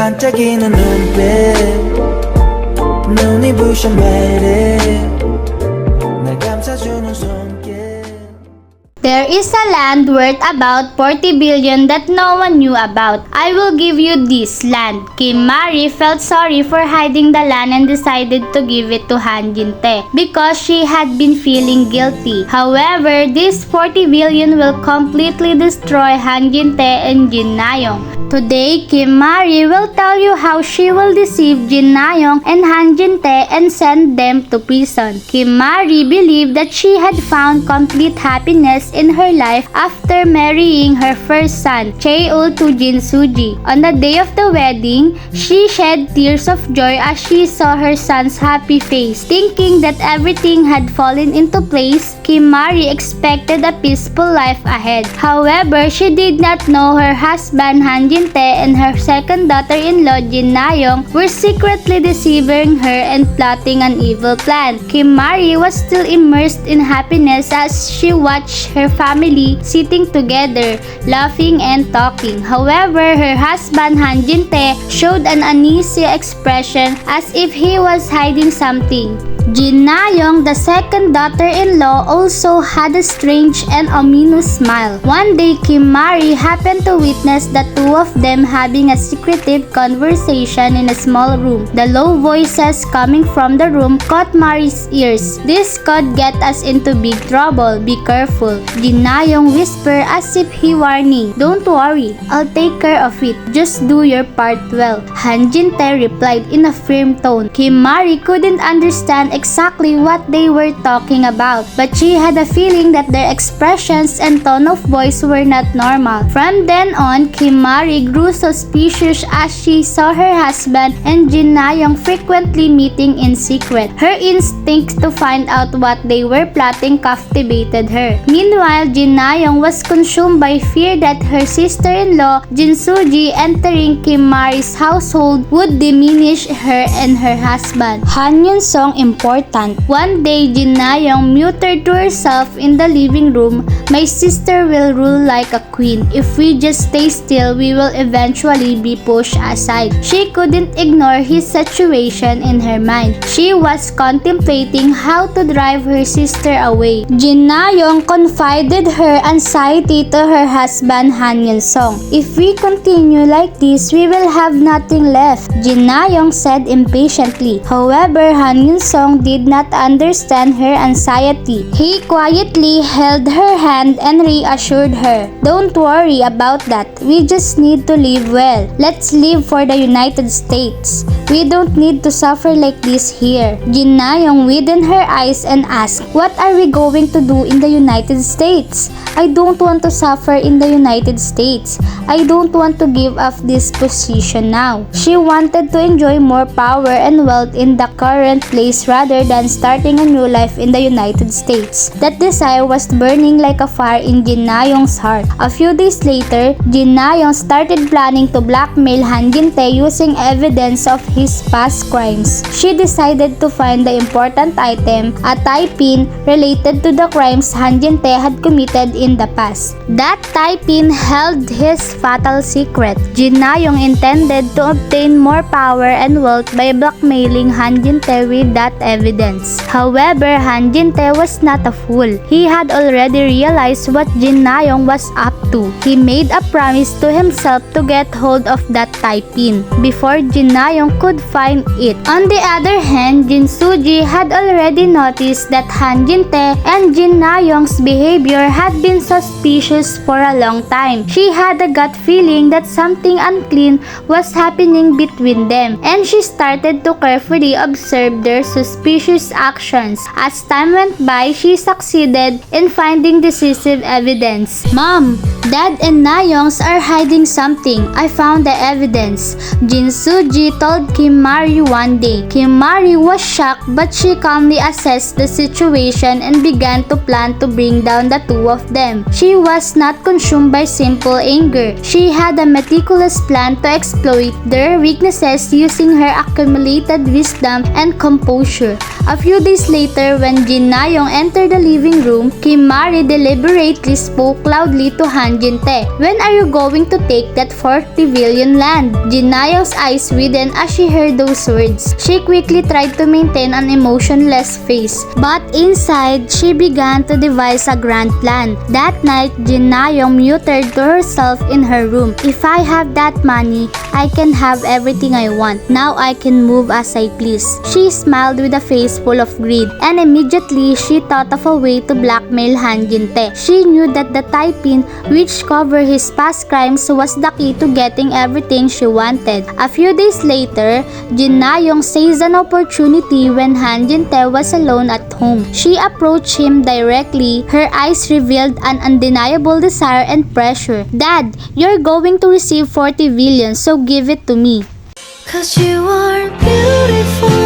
반짝이는 눈빛 눈이 부셔 매일 날 감싸주는 손길. There is a land worth about 40 billion that no one knew about. I will give you this land. Kim Ma-ri felt sorry for hiding the land and decided to give it to Han Jin-tae because she had been feeling guilty. However, this 40 billion will completely destroy Han Jin-tae and Jin Na-young. Today, Kim Ma-ri will tell you how she will deceive Jin Na-young and Han Jin-tae and send them to prison. Kim Ma-ri believed that she had found complete happiness in her life after marrying her first son, Chae Woo to Jin Soo Ji. On the day of the wedding, she shed tears of joy as she saw her son's happy face. Thinking that everything had fallen into place, Kim Ma-ri expected a peaceful life ahead. However, she did not know her husband Han Jin-tae and her second daughter-in-law Jin Na-young were secretly deceiving her and plotting an evil plan. Kim Ma-ri was still immersed in happiness as she watched her family sitting together, laughing and talking. However, her husband Han Jin-tae showed an uneasy expression as if he was hiding something. Jin Na-young, the second daughter-in-law, also had a strange and ominous smile. One day, Kim Ma-ri happened to witness the two of them having a secretive conversation in a small room. The low voices coming from the room caught Ma-ri's ears. This could get us into big trouble. Be careful. Jin Na-young whispered as if he warning. Don't worry, I'll take care of it. Just do your part well. Han Jin-tae replied in a firm tone. Kim Ma-ri couldn't understand exactly what they were talking about, but she had a feeling that their expressions and tone of voice were not normal. From then on, Kim Ma-ri grew suspicious as she saw her husband and Jin Na-young frequently meeting in secret. Her instincts to find out what they were plotting captivated her. Meanwhile, Jin Na-young was consumed by fear that her sister-in-law Jin Soo Ji entering Kim Ma-ri's household would diminish her and her husband. Han Yun-song important. One day, Jin Na-young muttered to herself in the living room, "My sister will rule like a queen. If we just stay still, we will eventually be pushed aside." She couldn't ignore his situation in her mind. She was contemplating how to drive her sister away. Jin Na-young confided her anxiety to her husband Han Yun-song. "If we continue like this, we will have nothing left," Jin Na-young said impatiently. However, Han Yun-song did not understand her anxiety. He quietly held her hand and reassured her. "Don't worry about that. We just need to live well. Let's live for the United States. We don't need to suffer like this here." Jin Na-young widened her eyes and asked, "What are we going to do in the United States? I don't want to suffer in the United States. I don't want to give up this position now." She wanted to enjoy more power and wealth in the current place rather than starting a new life in the United States. That desire was burning like a fire in Jin Na-young's heart. A few days later, Jin Na-young started planning to blackmail Han Jin-tae using evidence of his past crimes. She decided to find the important item, a tie pin related to the crimes Han Jin-tae had committed in the past. That tie pin held his fatal secret. Jin Na-young intended to obtain more power and wealth by blackmailing Han Jin-tae with that evidence. However, Han Jin-tae was not a fool. He had already realized what Jin Na-young was up to. He made a promise to himself to get hold of that tie pin before Jin Na-young could find it. On the other hand, Jin Soo Ji had already noticed that Han Jin-tae and Jin Na-young's behavior had been suspicious for a long time. She had a gut feeling that something unclean was happening between them, and she started to carefully observe their suspicious actions. As time went by, she succeeded in finding decisive evidence. "Mom, Dad and Na-youngs are hiding something. I found the evidence," Jin Soo Ji told Kim Ma-ri one day. Kim Ma-ri was shocked, but she calmly assessed the situation and began to plan to bring down the two of them. She was not consumed by simple anger. She had a meticulous plan to exploit their weaknesses using her accumulated wisdom and composure. future. A few days later, when Jin Na-young entered the living room, Kim Ma-ri deliberately spoke loudly to Han Jin-tae. "When are you going to take that 40 billion land?" Jin Na-young's eyes widened as she heard those words. She quickly tried to maintain an emotionless face, but inside, she began to devise a grand plan. That night, Jin Na-young muttered to herself in her room, "If I have that money, I can have everything I want. Now I can move as I please." She smiled with a face full of greed, and immediately she thought of a way to blackmail Han Jin-tae. She knew that the tie-pin which covered his past crimes was the key to getting everything she wanted. A few days later, Jin Na-young seized an opportunity when Han Jin-tae was alone at home. She approached him directly. Her eyes revealed an undeniable desire and pressure. "Dad, you're going to receive 40 billion, so give it to me." Cause you are beautiful